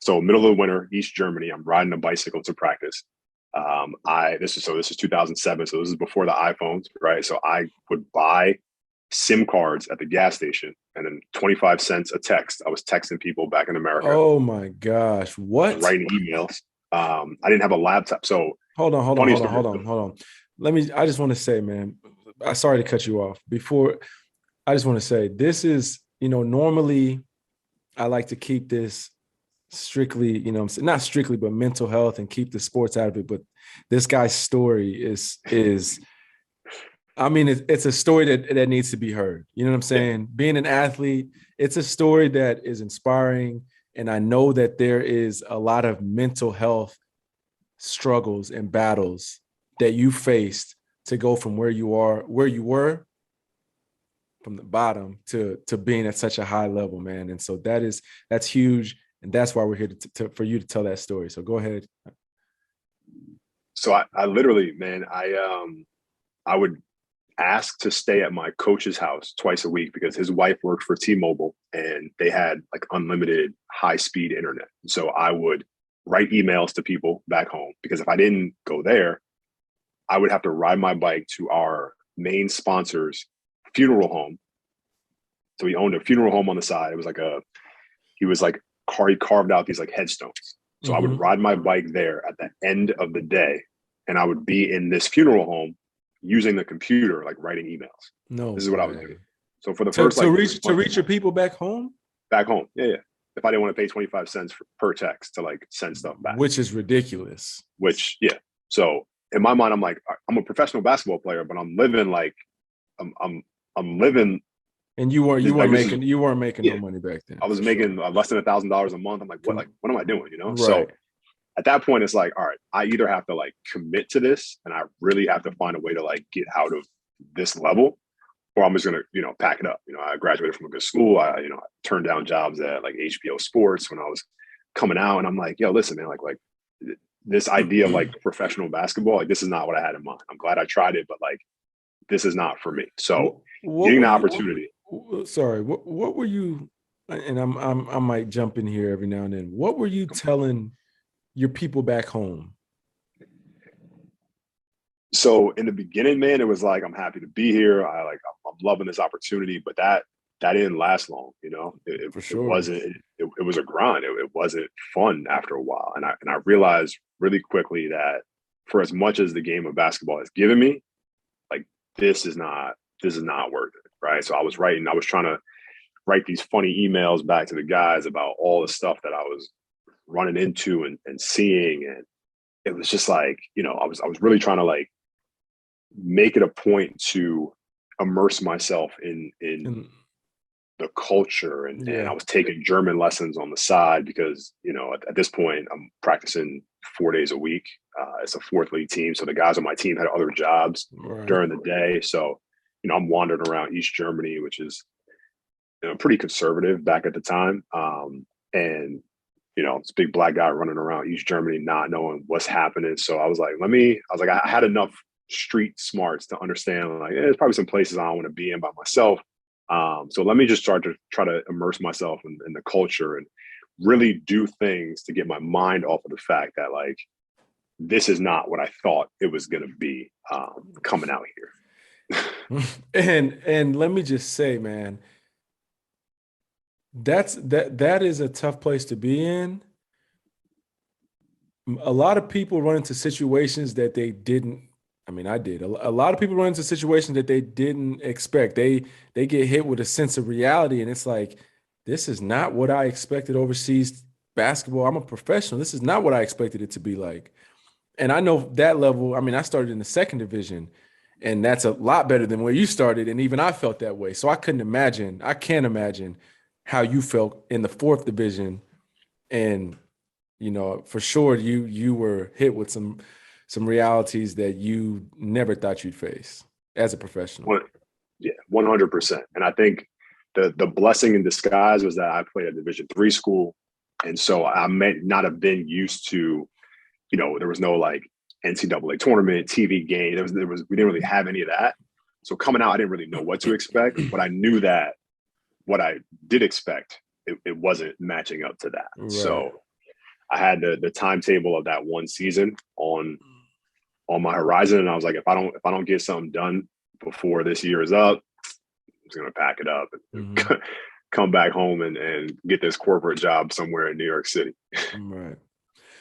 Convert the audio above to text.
So middle of the winter, East Germany, I'm riding a bicycle to practice. This is 2007. So this is before the iPhones, right? So I would buy SIM cards at the gas station and then 25 cents a text. I was texting people back in America. Oh my gosh. I What? was writing emails. I didn't have a laptop. So Hold on, hold on, funny hold on, story. hold on, hold on. I just want to say, man, I sorry to cut you off. Before, I just want to say this is, normally I like to keep this strictly, not strictly, but mental health and keep the sports out of it. But this guy's story is I mean, it's a story that needs to be heard. You know what I'm saying? Yeah. Being an athlete, it's a story that is inspiring. And I know that there is a lot of mental health struggles and battles that you faced to go from where you were from the bottom to being at such a high level, man. And so that's huge. And that's why we're here for you to tell that story. So go ahead. So I literally, man, I would ask to stay at my coach's house twice a week because his wife worked for T-Mobile and they had like unlimited high-speed internet. So I would write emails to people back home because if I didn't go there, I would have to ride my bike to our main sponsor's funeral home. So he owned a funeral home on the side. It was like he carved out these like headstones. So I would ride my bike there at the end of the day and I would be in this funeral home using the computer, like writing emails. No, this is what I was doing. So for the first to reach your people back home. Yeah. If I didn't want to pay 25 cents per text to like send stuff back, which is ridiculous. So in my mind, I'm like, I'm a professional basketball player, but I'm living like I'm living. And you weren't making no money back then. I was making less than $1,000 a month. I'm like, what am I doing? Right. So at that point, it's like, all right, I either have to like commit to this and I really have to find a way to like get out of this level or I'm just going to, pack it up. I graduated from a good school. I turned down jobs at like HBO Sports when I was coming out and I'm like, yo, listen, man, like this idea of like professional basketball, like this is not what I had in mind. I'm glad I tried it, but like, this is not for me. So getting the opportunity. What were you, and I might jump in here every now and then. What were you telling your people back home? So in the beginning, man, it was like, I'm happy to be here. I'm loving this opportunity, but that didn't last long. It wasn't, it was a grind. It wasn't fun after a while. And I realized really quickly that for as much as the game of basketball has given me, like, this is not worth it. Right. So I was trying to write these funny emails back to the guys about all the stuff that I was running into and seeing. And it was just like, I was really trying to like make it a point to immerse myself in the culture. And I was taking German lessons on the side because, at this point I'm practicing 4 days a week. It's a fourth league team. So the guys on my team had other jobs during the day. So, I'm wandering around East Germany, which is, pretty conservative back at the time. And this big black guy running around East Germany, not knowing what's happening. So I was like, I had enough street smarts to understand, like, there's probably some places I don't want to be in by myself. So let me just start to try to immerse myself in the culture and really do things to get my mind off of the fact that, like, this is not what I thought it was going to be coming out here. And let me just say, man, that is a tough place to be in. A lot of people run into situations that they didn't. I mean, I did. A lot of people run into situations that they didn't expect. They get hit with a sense of reality, and it's like, this is not what I expected overseas basketball. I'm a professional. This is not what I expected it to be like. And I know that level. I mean, I started in the second division, and that's a lot better than where you started. And even I felt that way. So I can't imagine how you felt in the fourth division. And, for sure you were hit with some realities that you never thought you'd face as a professional. 100%. And I think the blessing in disguise was that I played at Division III school. And so I may not have been used to, there was no like NCAA tournament, TV game. We didn't really have any of that. So coming out, I didn't really know what to expect, but I knew that what I did expect, it wasn't matching up to that. Right. So I had the timetable of that one season on my horizon, and I was like, if I don't get something done before this year is up, I'm just gonna pack it up and come back home and get this corporate job somewhere in New York City. Right.